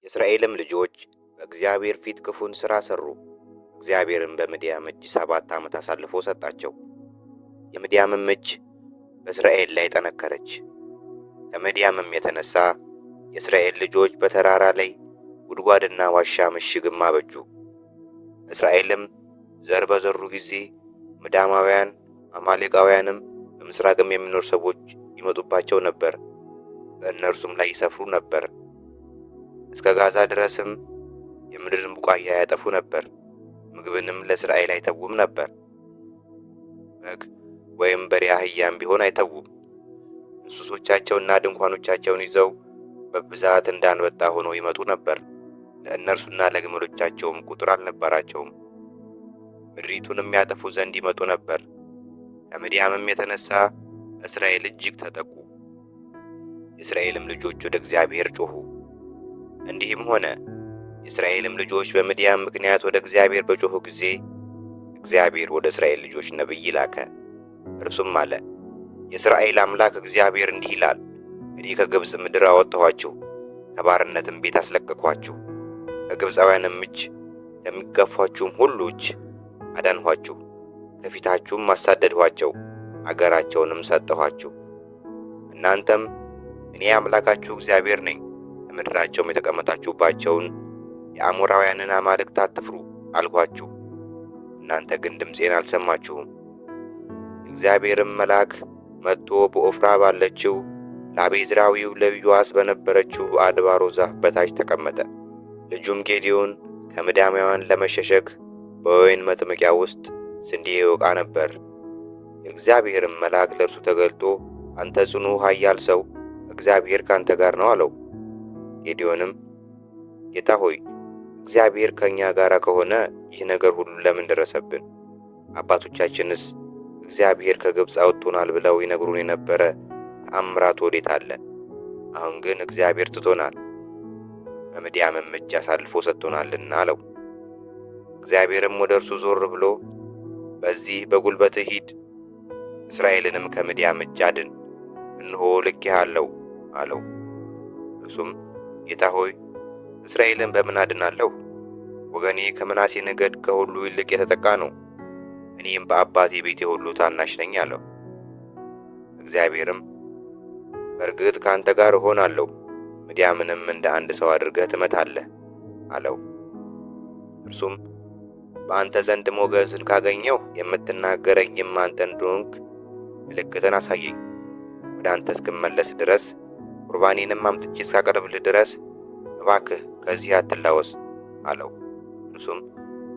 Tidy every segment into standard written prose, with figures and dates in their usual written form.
የእስራኤልም ልጆች በእግዚአብሔር ፊት ክፉን ሥራ ሠሩ። እግዚአብሔርም በምድያም እጅ 7 ዓመት አሳልፎ ሰጣቸው። የምድያምም እጅ በእስራኤል ላይ ጠነከረች። ከምድያምም የተነሣ የእስራኤል ልጆች በተራራ ላይ ጉድጓድና ዋሻ ምሽግም አበጁ። እስራኤልም ዘር በዘሩ ጊዜ ምድያማውያን አማሌቃውያንም በምሥራቅም የሚኖሩ ሰዎች ይመጡባቸው ነበር፣ በእነርሱም ላይ ይሰፍሩ ነበር። እስከ ጋዛ ድረስም የምድርን ቡቃያ ያጠፉ ነበር። ምግብንም ለእስራኤል አይተዉም ነበር። በግ ወይም በሬ አህያም ቢሆን አይተዉም። እንስሶቻቸውና ድንኳኖቻቸውን ይዘው በብዛት እንዳንበጣ ሆነው ይመጡ ነበር። ለእነርሱና ለግመሎቻቸውም ቁጥር አልነበራቸውም። ምድሪቱንም ያጠፉ ዘንድ ይመጡ ነበር። ከምድያምም የተነሣ እስራኤል እጅግ ተጠቁ። የእስራኤልም ልጆች ወደ እግዚአብሔር ጮኹ። እንዲህም ሆነ፣ የእስራኤልም ልጆች በምድያም ምክንያት ወደ እግዚአብሔር በጮኹ ጊዜ እግዚአብሔር ወደ እስራኤል ልጆች ነቢይ ላከ። እርሱም አለ፣ የእስራኤል አምላክ እግዚአብሔር እንዲህ ይላል፣ እኔ ከግብፅ ምድር አወጣኋችሁ፣ ከባርነትም ቤት አስለቀቅኋችሁ። ከግብፃውያንም እጅ ከሚገፏችሁም ሁሉ እጅ አዳንኋችሁ። ከፊታችሁም አሳደድኋቸው፣ አገራቸውንም ሰጠኋችሁ። እናንተም እኔ አምላካችሁ እግዚአብሔር ነኝ፣ በምድራቸውም የተቀመጣችሁባቸውን የአሞራውያንን አማልክት አትፍሩ አልኋችሁ። እናንተ ግን ድምፄን አልሰማችሁም። እግዚአብሔርም መልአክ መጥቶ በዖፍራ ባለችው ለአቤዝራዊው ለዮአስ በነበረችው በአድባሮ ዛፍ በታች ተቀመጠ። ልጁም ጌዴዎን ከምድያማውያን ለመሸሸግ በወይን መጥመቂያ ውስጥ ስንዴ ይወቃ ነበር። የእግዚአብሔርም መልአክ ለእርሱ ተገልጦ፣ አንተ ጽኑ ኃያል ሰው፣ እግዚአብሔር ካንተ ጋር ነው አለው። ጌዴዎንም ጌታ ሆይ፣ እግዚአብሔር ከእኛ ጋር ከሆነ ይህ ነገር ሁሉ ለምን ደረሰብን? አባቶቻችንስ እግዚአብሔር ከግብፅ አውጥቶናል ብለው ይነግሩን የነበረ ተአምራት ወዴት አለ? አሁን ግን እግዚአብሔር ትቶናል፣ በምድያምም እጅ አሳልፎ ሰጥቶናልና አለው። እግዚአብሔርም ወደ እርሱ ዞር ብሎ በዚህ በጉልበትህ ሂድ፣ እስራኤልንም ከምድያም እጅ አድን፣ እነሆ ልኬሃለሁ አለው። እርሱም ጌታ ሆይ፣ እስራኤልን በምን አድናለሁ? ወገኔ ከምናሴ ነገድ ከሁሉ ይልቅ የተጠቃ ነው፣ እኔም በአባቴ ቤቴ ሁሉ ታናሽ ነኝ አለው። እግዚአብሔርም በእርግጥ ከአንተ ጋር እሆናለሁ፣ ምድያምንም እንደ አንድ ሰው አድርገህ ትመታለህ አለው። እርሱም በአንተ ዘንድ ሞገስን ካገኘሁ የምትናገረኝም አንተ እንደሆንክ ምልክትን አሳየኝ። ወደ አንተ እስክመለስ ድረስ ቁርባኔንም አምጥቼ እስካቀርብልህ ድረስ እባክህ ከዚህ አትላወስ አለው። እርሱም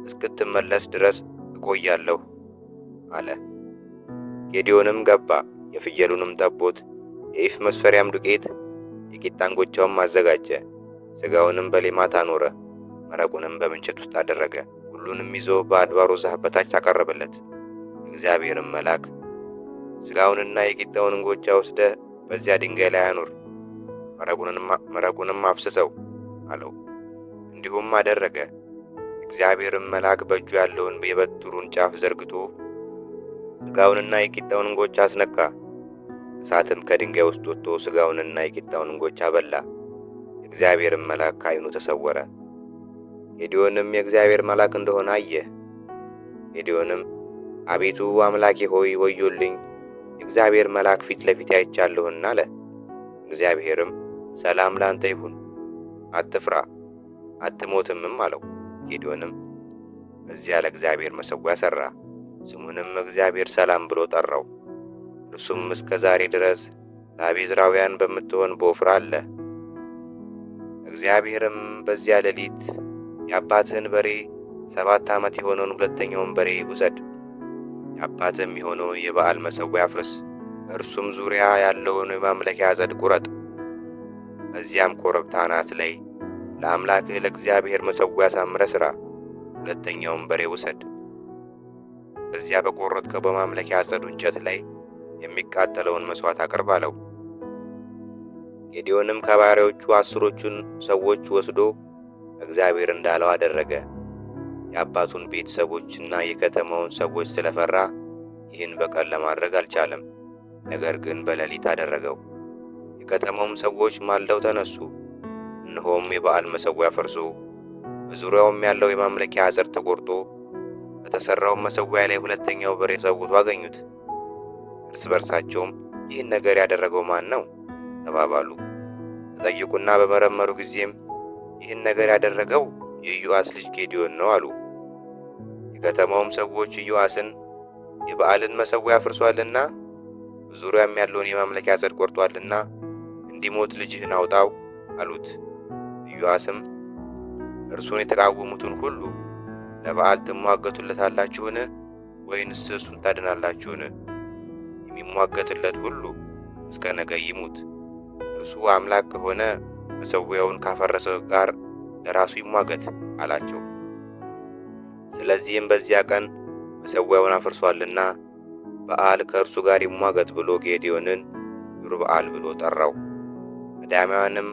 እስክትመለስ ድረስ እቆያለሁ አለ። ጌዴዎንም ገባ፣ የፍየሉንም ጠቦት፣ የኢፍ መስፈሪያም ዱቄት፣ የቂጣ እንጎቻውም አዘጋጀ። ሥጋውንም በሌማት አኖረ፣ መረቁንም በምንቸት ውስጥ አደረገ። ሁሉንም ይዞ በአድባሮ ዛፍ በታች አቀረበለት። እግዚአብሔርም መልአክ ሥጋውንና የቂጣውን እንጎቻ ወስደህ በዚያ ድንጋይ ላይ አኑር፣ መረቁንም አፍስሰው አለው። እንዲሁም አደረገ። እግዚአብሔርም መልአክ በእጁ ያለውን የበትሩን ጫፍ ዘርግቶ ሥጋውንና የቂጣውን እንጎቻ አስነካ። እሳትም ከድንጋይ ውስጥ ወጥቶ ሥጋውንና የቂጣውን እንጎቻ በላ። እግዚአብሔርም መልአክ ከዓይኑ ተሰወረ። ጌዴዎንም የእግዚአብሔር መልአክ እንደሆነ አየ። ጌዴዎንም አቤቱ አምላኬ ሆይ ወዮልኝ፣ የእግዚአብሔር መልአክ ፊት ለፊት አይቻለሁና አለ። እግዚአብሔርም ሰላም ላንተ ይሁን፣ አትፍራ፣ አትሞትምም አለው። ጌዴዎንም በዚያ ለእግዚአብሔር መሠዊያ ሠራ፣ ስሙንም እግዚአብሔር ሰላም ብሎ ጠራው። እርሱም እስከ ዛሬ ድረስ ለአቤዝራውያን በምትሆን በዖፍራ አለ። እግዚአብሔርም በዚያ ሌሊት የአባትህን በሬ 7 ዓመት የሆነውን ሁለተኛውን በሬ ውሰድ፣ የአባትህም የሆነውን የበዓል መሠዊያ አፍርስ፣ እርሱም ዙሪያ ያለውን የማምለኪያ ዐፀድ ቁረጥ። በዚያም ኮረብታ አናት ላይ ለአምላክህ ለእግዚአብሔር መሠዊያ አሳምረህ ሥራ። ሁለተኛውን በሬ ውሰድ፣ በዚያ በቈረጥከው በማምለኪያ ዐፀዱ እንጨት ላይ የሚቃጠለውን መሥዋዕት አቅርብ አለው። ጌዴዎንም ከባሪያዎቹ 10ቱን ሰዎች ወስዶ እግዚአብሔር እንዳለው አደረገ። የአባቱን ቤተሰቦችና የከተማውን ሰዎች ስለፈራ ይህን በቀን ለማድረግ አልቻለም። ነገር ግን በሌሊት አደረገው። የከተማውም ሰዎች ማልደው ተነሱ፣ እነሆም የበዓል መሠዊያ ፈርሶ በዙሪያውም ያለው የማምለኪያ ዐፀድ ተቈርጦ በተሠራው መሠዊያ ላይ ሁለተኛው በሬ ሰውቶ አገኙት። እርስ በርሳቸውም ይህን ነገር ያደረገው ማን ነው ተባባሉ። ተጠየቁና በመረመሩ ጊዜም ይህን ነገር ያደረገው የኢዮአስ ልጅ ጌዴዎን ነው አሉ። የከተማውም ሰዎች ኢዮአስን የበዓልን መሠዊያ አፍርሶአልና በዙሪያም ያለውን የማምለኪያ ዐፀድ ቆርጦአልና እንዲሞት ልጅህን አውጣው አሉት። ኢዮአስም እርሱን የተቃወሙትን ሁሉ ለበዓል ትሟገቱለታላችሁን? ወይንስ እርሱን ታድናላችሁን? የሚሟገትለት ሁሉ እስከ ነገ ይሙት። እርሱ አምላክ ከሆነ መሠዊያውን ካፈረሰ ጋር ለራሱ ይሟገት አላቸው። ስለዚህም በዚያ ቀን መሠዊያውን አፍርሶአልና በዓል ከእርሱ ጋር ይሟገት ብሎ ጌዴዎንን ዩርበዓል ብሎ ጠራው። ምድያማውያንም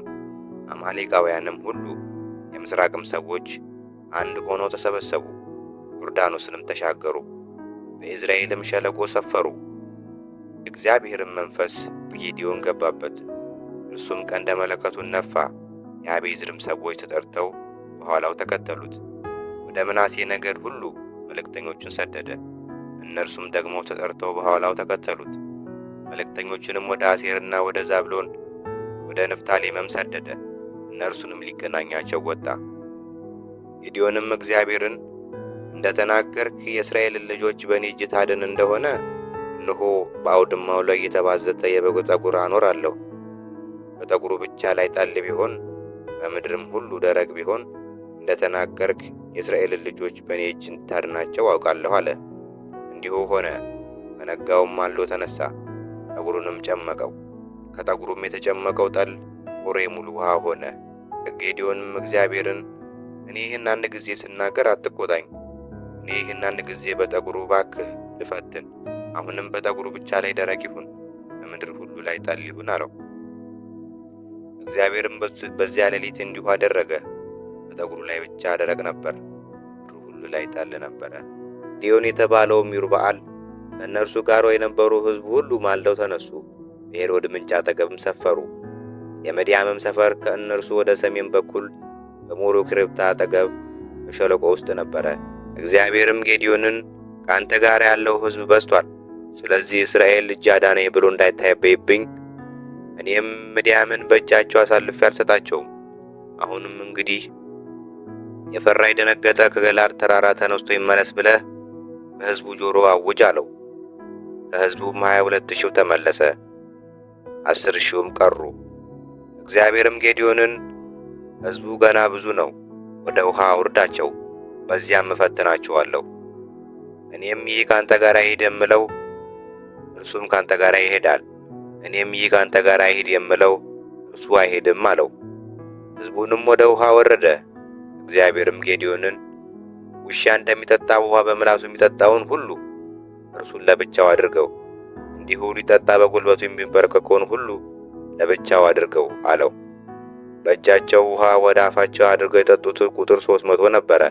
አማሌቃውያንም ሁሉ የምሥራቅም ሰዎች አንድ ሆነው ተሰበሰቡ፣ ዮርዳኖስንም ተሻገሩ፣ በኢይዝራኤልም ሸለቆ ሰፈሩ። የእግዚአብሔርም መንፈስ በጌዴዎን ገባበት። እርሱም ቀንደ መለከቱን ነፋ። የአቤዝርም ሰዎች ተጠርተው በኋላው ተከተሉት። ወደ ምናሴ ነገድ ሁሉ መልእክተኞችን ሰደደ። እነርሱም ደግሞ ተጠርተው በኋላው ተከተሉት። መልእክተኞችንም ወደ አሴርና ወደ ዛብሎን ወደ ንፍታሌምም ሰደደ። እነርሱንም ሊገናኛቸው ወጣ። ጌዴዎንም እግዚአብሔርን እንደተናገርክ የእስራኤልን ልጆች በእኔ እጅ ታድን እንደሆነ እነሆ በአውድማው ላይ የተባዘተ የበግ ጠጉር አኖራለሁ። በጠጉሩ ብቻ ላይ ጠል ቢሆን በምድርም ሁሉ ደረቅ ቢሆን እንደተናገርክ የእስራኤልን ልጆች በእኔ እጅ እንድታድናቸው አውቃለሁ አለ። እንዲሁ ሆነ። በነጋውም ማልዶ ተነሣ፣ ጠጉሩንም ጨመቀው። ከጠጉሩም የተጨመቀው ጠል ሆሬ ሙሉ ውሃ ሆነ። ጌዴዎንም እግዚአብሔርን እኔ ይህን አንድ ጊዜ ስናገር አትቆጣኝ። እኔ ይህን አንድ ጊዜ በጠጉሩ ባክህ ልፈትን። አሁንም በጠጉሩ ብቻ ላይ ደረቅ ይሁን፣ በምድር ሁሉ ላይ ጠል ይሁን አለው። እግዚአብሔርም በዚያ ሌሊት እንዲሁ አደረገ። በጠጉሩ ላይ ብቻ ደረቅ ነበር፣ ምድሩ ሁሉ ላይ ጠል ነበረ። ጌዴዎን የተባለውም ዩርበዓል ከእነርሱ ጋር የነበሩ ሕዝብ ሁሉ ማልደው ተነሱ፣ በሄሮድ ምንጭ አጠገብም ሰፈሩ። የምድያምም ሰፈር ከእነርሱ ወደ ሰሜን በኩል በሞሮ ክርብታ አጠገብ በሸለቆ ውስጥ ነበረ። እግዚአብሔርም ጌዴዎንን ከአንተ ጋር ያለው ሕዝብ በዝቷል፣ ስለዚህ እስራኤል እጅ አዳነኝ ብሎ እንዳይታበይብኝ እኔም ምድያምን በእጃቸው አሳልፌ አልሰጣቸውም። አሁንም እንግዲህ የፈራ የደነገጠ ከገላድ ተራራ ተነስቶ ይመለስ ብለህ በሕዝቡ ጆሮ አውጅ አለው። ከሕዝቡም 22,000 ተመለሰ፣ 10,000 ቀሩ። እግዚአብሔርም ጌዴዎንን ሕዝቡ ገና ብዙ ነው፣ ወደ ውሃ አውርዳቸው፣ በዚያም እፈትናቸዋለሁ። እኔም ይህ ካንተ ጋር ይሄድ የምለው እርሱም ካንተ ጋር ይሄዳል፣ እኔም ይህ ካንተ ጋር አይሄድ የምለው እርሱ አይሄድም አለው። ሕዝቡንም ወደ ውሃ ወረደ። እግዚአብሔርም ጌዴዎንን ውሻ እንደሚጠጣ ውሃ በምላሱ የሚጠጣውን ሁሉ እርሱን ለብቻው አድርገው፣ እንዲሁ ሊጠጣ በጉልበቱ የሚንበረከከውን ሁሉ ለብቻው አድርገው አለው። በእጃቸው ውሃ ወደ አፋቸው አድርገው የጠጡት ቁጥር 300 ነበረ።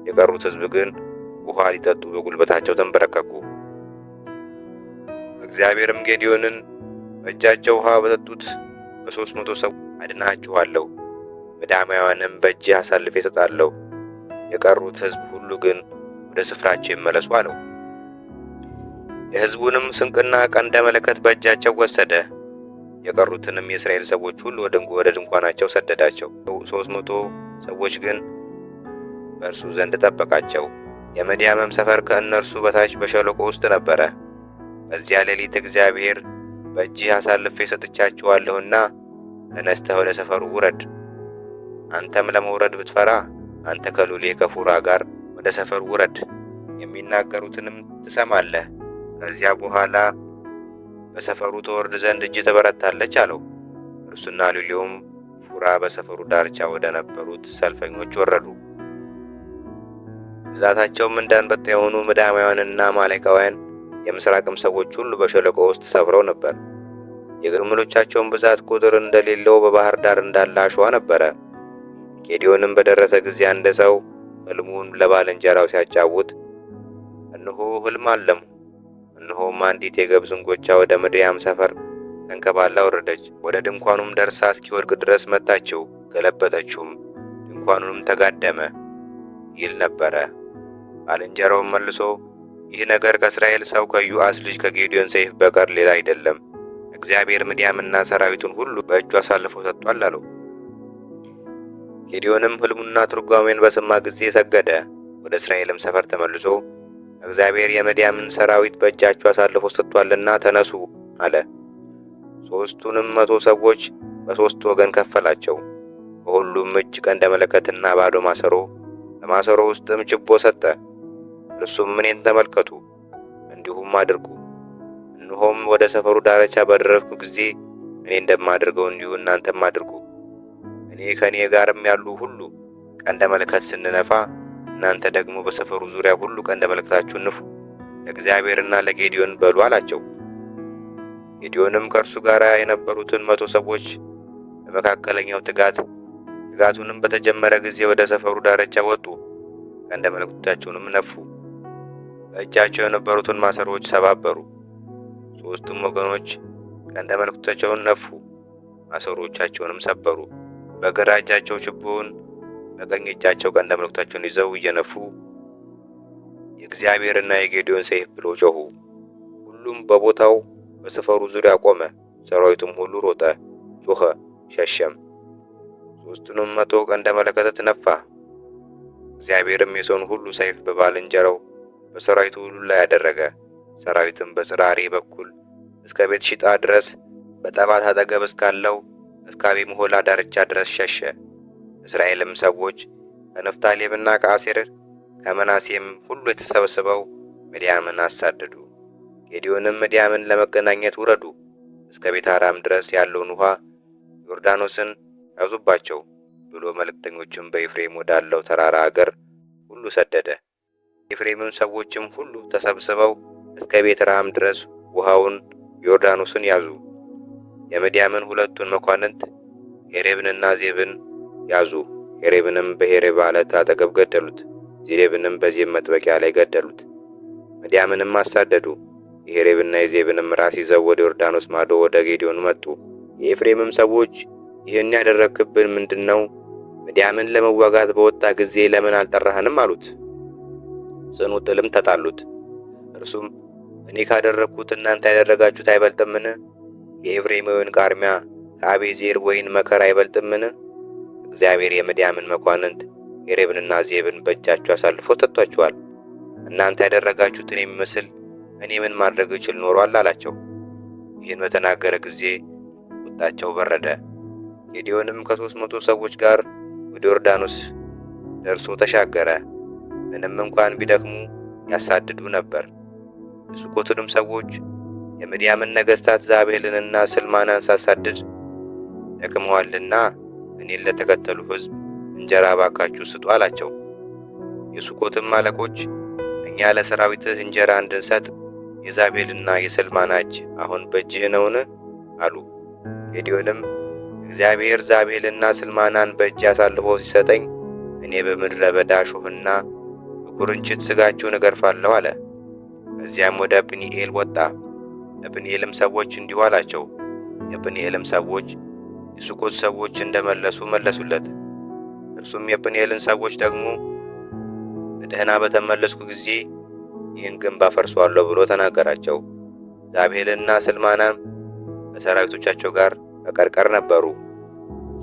የቀሩት ሕዝብ ግን ውሃ ሊጠጡ በጉልበታቸው ተንበረከኩ። እግዚአብሔርም ጌዴዎንን በእጃቸው ውሃ በጠጡት በ300 ሰዎች አድናችኋለሁ፣ ምድያማውያንም በእጅህ አሳልፌ እሰጣለሁ። የቀሩት ሕዝብ ሁሉ ግን ወደ ስፍራቸው ይመለሱ አለው። የሕዝቡንም ስንቅና ቀንደ መለከት በእጃቸው ወሰደ። የቀሩትንም የእስራኤል ሰዎች ሁሉ ወደ ድንኳናቸው ሰደዳቸው። 300 ሰዎች ግን በእርሱ ዘንድ ጠበቃቸው። የምድያምም ሰፈር ከእነርሱ በታች በሸለቆ ውስጥ ነበረ። በዚያ ሌሊት እግዚአብሔር በእጅህ አሳልፌ ሰጥቻችኋለሁና ተነስተህ ወደ ሰፈሩ ውረድ። አንተም ለመውረድ ብትፈራ አንተ ከሎሌ ከፉራ ጋር ወደ ሰፈሩ ውረድ፣ የሚናገሩትንም ትሰማለህ። ከዚያ በኋላ በሰፈሩ ተወርድ ዘንድ እጅ ትበረታለች አለው። እርሱና ሎሌውም ፉራ በሰፈሩ ዳርቻ ወደ ነበሩት ሰልፈኞች ወረዱ። ብዛታቸውም እንደ አንበጣ የሆኑ ምድያማውያንና አማሌቃውያን የምሥራቅም ሰዎች ሁሉ በሸለቆ ውስጥ ሰፍረው ነበር። የግመሎቻቸውን ብዛት ቁጥር እንደሌለው በባህር ዳር እንዳለ አሸዋ ነበረ። ጌዴዎንም በደረሰ ጊዜ አንድ ሰው ሕልሙን ለባልንጀራው ሲያጫውት እነሆ ሕልም አለምሁ፣ እነሆም አንዲት የገብስ እንጎቻ ወደ ምድያም ሰፈር ተንከባላ ወረደች። ወደ ድንኳኑም ደርሳ እስኪወድቅ ድረስ መታችው፣ ገለበጠችውም። ድንኳኑንም ተጋደመ ይል ነበረ። ባልንጀራውም መልሶ ይህ ነገር ከእስራኤል ሰው ከዮአስ ልጅ ከጌዲዮን ሰይፍ በቀር ሌላ አይደለም። እግዚአብሔር ምድያምና ሰራዊቱን ሁሉ በእጁ አሳልፎ ሰጥቷል አለው። ጌዲዮንም ሕልሙና ትርጓሜን በሰማ ጊዜ ሰገደ። ወደ እስራኤልም ሰፈር ተመልሶ እግዚአብሔር የምድያምን ሰራዊት በእጃችሁ አሳልፎ ሰጥቷልና ተነሱ አለ። 300 ሰዎች በ3 ወገን ከፈላቸው። በሁሉም እጅ ቀንደ መለከትና ባዶ ማሰሮ፣ በማሰሮ ውስጥም ችቦ ሰጠ። እርሱም እኔን ተመልከቱ እንዲሁም አድርጉ፣ እነሆም ወደ ሰፈሩ ዳርቻ በደረስኩ ጊዜ እኔ እንደማደርገው እንዲሁ እናንተም አድርጉ። እኔ ከእኔ ጋርም ያሉ ሁሉ ቀንደ መለከት ስንነፋ እናንተ ደግሞ በሰፈሩ ዙሪያ ሁሉ ቀንደ መለከታችሁን ንፉ፣ ለእግዚአብሔርና ለጌዲዮን በሉ አላቸው። ጌዲዮንም ከእርሱ ጋር የነበሩትን 100 ሰዎች በመካከለኛው ትጋቱንም በተጀመረ ጊዜ ወደ ሰፈሩ ዳርቻ ወጡ፣ ቀንደ መለከቶቻቸውንም ነፉ። በእጃቸው የነበሩትን ማሰሮዎች ሰባበሩ። 3ቱም ወገኖች ቀንደ መለከቶቻቸውን ነፉ፣ ማሰሮዎቻቸውንም ሰበሩ። በግራ እጃቸው ችቦውን፣ በቀኝ እጃቸው ቀንደ መለከቶቻቸውን ይዘው እየነፉ የእግዚአብሔርና የጌዲዮን ሰይፍ ብሎ ጮኹ። ሁሉም በቦታው በሰፈሩ ዙሪያ ቆመ። ሰራዊቱም ሁሉ ሮጠ፣ ጮኸ፣ ሸሸም። 3ቱንም 100 ቀንደ መለከት ነፋ። እግዚአብሔርም የሰውን ሁሉ ሰይፍ በባልንጀራው በሰራዊቱ ሁሉ ላይ ያደረገ። ሰራዊትም በጽራሬ በኩል እስከ ቤት ሽጣ ድረስ በጠባት አጠገብ እስካለው እስከ አቤምሖላ ዳርቻ ድረስ ሸሸ። እስራኤልም ሰዎች ከንፍታሌምና ከአሴር ከመናሴም ሁሉ የተሰበሰበው ምድያምን አሳደዱ። ጌዲዮንም ምድያምን ለመገናኘት ውረዱ፣ እስከ ቤት አራም ድረስ ያለውን ውሃ ዮርዳኖስን ያዙባቸው ብሎ መልእክተኞችን በኤፍሬም ወዳለው ተራራ አገር ሁሉ ሰደደ። የኤፍሬምም ሰዎችም ሁሉ ተሰብስበው እስከ ቤት ራም ድረስ ውሃውን ዮርዳኖስን ያዙ። የምድያምን 2ቱን መኳንንት ሄሬብንና ዜብን ያዙ። ሄሬብንም በሄሬብ ዓለት አጠገብ ገደሉት፣ ዜብንም በዜብ መጥበቂያ ላይ ገደሉት። ምድያምንም አሳደዱ። የሄሬብና የዜብንም ራስ ይዘው ወደ ዮርዳኖስ ማዶ ወደ ጌዲዮን መጡ። የኤፍሬምም ሰዎች ይህን ያደረግክብን ምንድነው? ምድያምን ለመዋጋት በወጣ ጊዜ ለምን አልጠራህንም? አሉት። ጽኑ ጥልም ተጣሉት። እርሱም እኔ ካደረግኩት እናንተ ያደረጋችሁት አይበልጥምን? የኤፍሬም ወይን ቃርሚያ ከአቤዜር ወይን መከር አይበልጥምን? እግዚአብሔር የምድያምን መኳንንት ሄሬብንና ዜብን በእጃችሁ አሳልፎ ሰጥቷችኋል። እናንተ ያደረጋችሁትን የሚመስል እኔ ምን ማድረግ እችል ኖሯል? አላቸው። ይህን በተናገረ ጊዜ ቁጣቸው በረደ። ጌዲዮንም ከ300 ሰዎች ጋር ወደ ዮርዳኖስ ደርሶ ተሻገረ። ምንም እንኳን ቢደክሙ ያሳድዱ ነበር። የሱኮትንም ሰዎች የምድያምን ነገሥታት ዛብሄልንና ስልማናን ሳሳድድ ደክመዋልና እኔን ለተከተሉ ሕዝብ እንጀራ ባካችሁ ስጡ አላቸው። የሱኮትም አለቆች እኛ ለሰራዊትህ እንጀራ እንድንሰጥ የዛብሄልና የስልማና እጅ አሁን በእጅህ ነውን? አሉ። ጌዲዮንም እግዚአብሔር ዛብሄልና ስልማናን በእጅ አሳልፎ ሲሰጠኝ እኔ በምድረ በዳ ሾህና በኩርንችት ሥጋቸውን እገርፋለሁ አለ። ከዚያም ወደ ጵኒኤል ወጣ። ለጵኒኤልም ሰዎች እንዲሁ አላቸው። የጵኒኤልም ሰዎች የሱኮት ሰዎች እንደመለሱ መለሱለት። እርሱም የጵኒኤልን ሰዎች ደግሞ በደህና በተመለስኩ ጊዜ ይህን ግንብ አፈርሰዋለሁ ብሎ ተናገራቸው። ዛብሄልና ስልማናም ከሰራዊቶቻቸው ጋር በቀርቀር ነበሩ።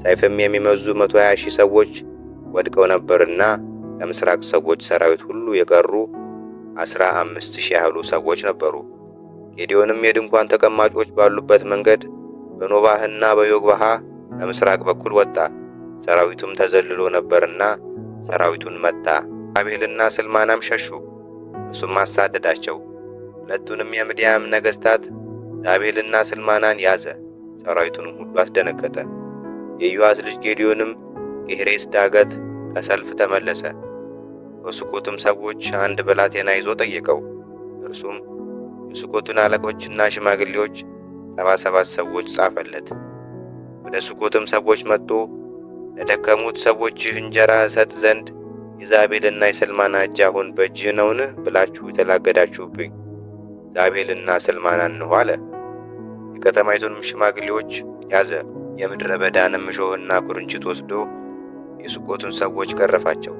ሰይፍም የሚመዙ 120,000 ሰዎች ወድቀው ነበርና ከምስራቅ ሰዎች ሰራዊት ሁሉ የቀሩ 15,000 ያህሉ ሰዎች ነበሩ። ጌዲዮንም የድንኳን ተቀማጮች ባሉበት መንገድ በኖባህና በዮግባሃ ከምስራቅ በኩል ወጣ። ሰራዊቱም ተዘልሎ ነበርና ሰራዊቱን መታ። ዛብሄልና ስልማናም ሸሹ፣ እርሱም አሳደዳቸው። 2ቱንም የምድያም ነገሥታት ዛብሄልና ስልማናን ያዘ፣ ሰራዊቱንም ሁሉ አስደነገጠ። የዮአስ ልጅ ጌዲዮንም ከሄሬስ ዳገት ከሰልፍ ተመለሰ። ከሱኮትም ሰዎች አንድ ብላቴና ይዞ ጠየቀው። እርሱም የሱኮትን አለቆችና ሽማግሌዎች 77 ሰዎች ጻፈለት። ወደ ሱኮትም ሰዎች መጥቶ ለደከሙት ሰዎችህ እንጀራ እሰጥ ዘንድ የዛብሄልና የስልማና እጅ አሁን በእጅህ ነውን ብላችሁ የተላገዳችሁብኝ ዛብሄልና ስልማና እንሆ አለ። የከተማይቱንም ሽማግሌዎች ያዘ። የምድረ በዳንም እሾህና ኩርንችት ወስዶ የሱቆቱን ሰዎች ገረፋቸው።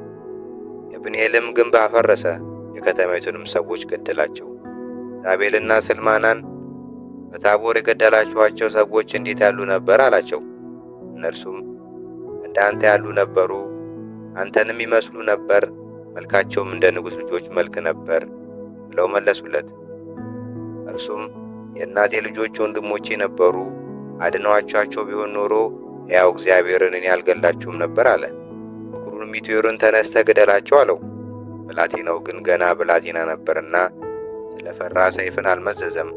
የጵኒኤልም ግንብ አፈረሰ፣ የከተማይቱንም ሰዎች ገደላቸው። ዛቤልና ስልማናን በታቦር የገደላችኋቸው ሰዎች እንዴት ያሉ ነበር አላቸው። እነርሱም እንደ አንተ ያሉ ነበሩ፣ አንተንም ይመስሉ ነበር፣ መልካቸውም እንደ ንጉሥ ልጆች መልክ ነበር ብለው መለሱለት። እርሱም የእናቴ ልጆች ወንድሞቼ ነበሩ፣ አድነዋቸው ቢሆን ኖሮ ሕያው እግዚአብሔርን እኔ አልገላችሁም ነበር አለ። በኵሩን ሚትዮርን ተነስተህ ግደላቸው አለው። ብላቴናው ግን ገና ብላቴና ነበርና ስለፈራ ሰይፍን አልመዘዘም።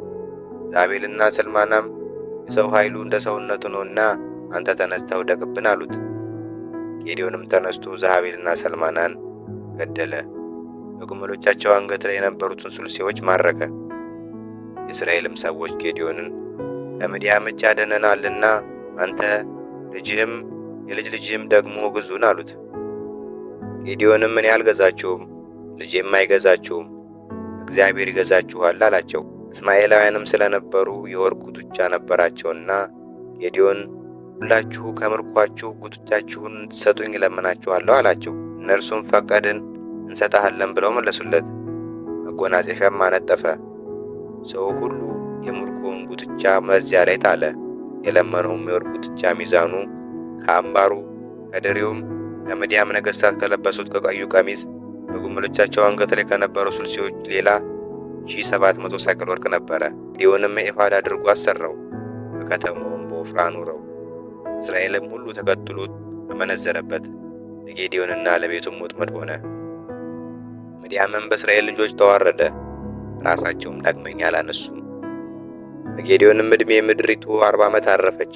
ዛቤልና ስልማናም የሰው ኃይሉ እንደ ሰውነቱ ነውና አንተ ተነስተህ ውደቅብን አሉት። ጌዴዎንም ተነስቶ ዛቤልና ሰልማናን ገደለ። በግመሎቻቸው አንገት ላይ የነበሩትን ሱልሴዎች ማረከ። የእስራኤልም ሰዎች ጌዴዎንን ከምድያም እጅ አድነናልና አንተ ልጅህም የልጅ ልጅህም ደግሞ ግዙን አሉት። ጌዴዎንም እኔ አልገዛችሁም፣ ልጄም አይገዛችሁም፣ እግዚአብሔር ይገዛችኋል አላቸው። እስማኤላውያንም ስለነበሩ የወርቅ ጉትቻ ነበራቸውና ጌዴዎን ሁላችሁ ከምርኳችሁ ጉትቻችሁን ትሰጡኝ እለምናችኋለሁ አላቸው። እነርሱም ፈቀድን እንሰጣለን ብለው መለሱለት። መጎናጸፊያም አነጠፈ። ሰው ሁሉ የምርኮውን ጉትቻ መዚያ ላይ ጣለ። የለመነውም የወርቅ ጉትቻ ሚዛኑ ከአምባሩ ከድሬውም ከምድያም ነገሥታት ከለበሱት ከቀዩ ቀሚስ በግመሎቻቸው አንገት ላይ ከነበሩ ሱልሴዎች ሌላ 1700 ሰቅል ወርቅ ነበረ። ጌዴዎንም ኤፉድ አድርጎ አሰራው፣ በከተማውም በዖፍራ አኖረው። እስራኤልም ሁሉ ተከትሎት ተመነዘረበት፣ ለጌዴዎንና ለቤቱም ወጥመድ ሆነ። ምድያምም በእስራኤል ልጆች ተዋረደ፣ ራሳቸውም ዳግመኛ አላነሱም። በጌዴዎንም ዕድሜ ምድሪቱ 40 ዓመት አረፈች።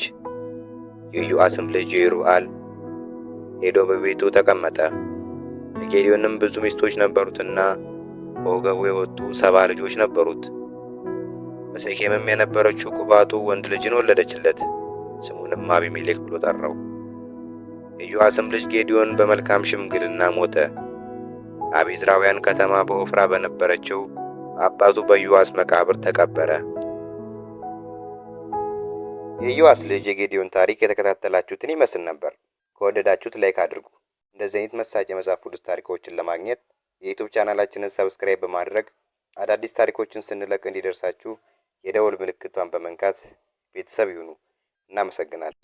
የኢዮአስም ልጅ ይሩበኣል ሄዶ በቤቱ ተቀመጠ። ለጌዴዎንም ብዙ ሚስቶች ነበሩትና በወገቡ የወጡ 70 ልጆች ነበሩት። በሴኬምም የነበረችው ቁባቱ ወንድ ልጅን ወለደችለት፣ ስሙንም አቢሜሌክ ብሎ ጠራው። የኢዮአስም ልጅ ጌዴዎን በመልካም ሽምግልና ሞተ። በአቢዝራውያን ከተማ በዖፍራ በነበረችው አባቱ በኢዮአስ መቃብር ተቀበረ። የኢዮአስ ልጅ የጌዴዎን ታሪክ የተከታተላችሁትን ይመስል ነበር። ከወደዳችሁት ላይክ አድርጉ። እንደዚህ አይነት መሳጭ የመጽሐፍ ቅዱስ ታሪኮችን ለማግኘት የዩቲዩብ ቻናላችንን ሰብስክራይብ በማድረግ አዳዲስ ታሪኮችን ስንለቅ እንዲደርሳችሁ የደወል ምልክቷን በመንካት ቤተሰብ ይሁኑ። እናመሰግናለን።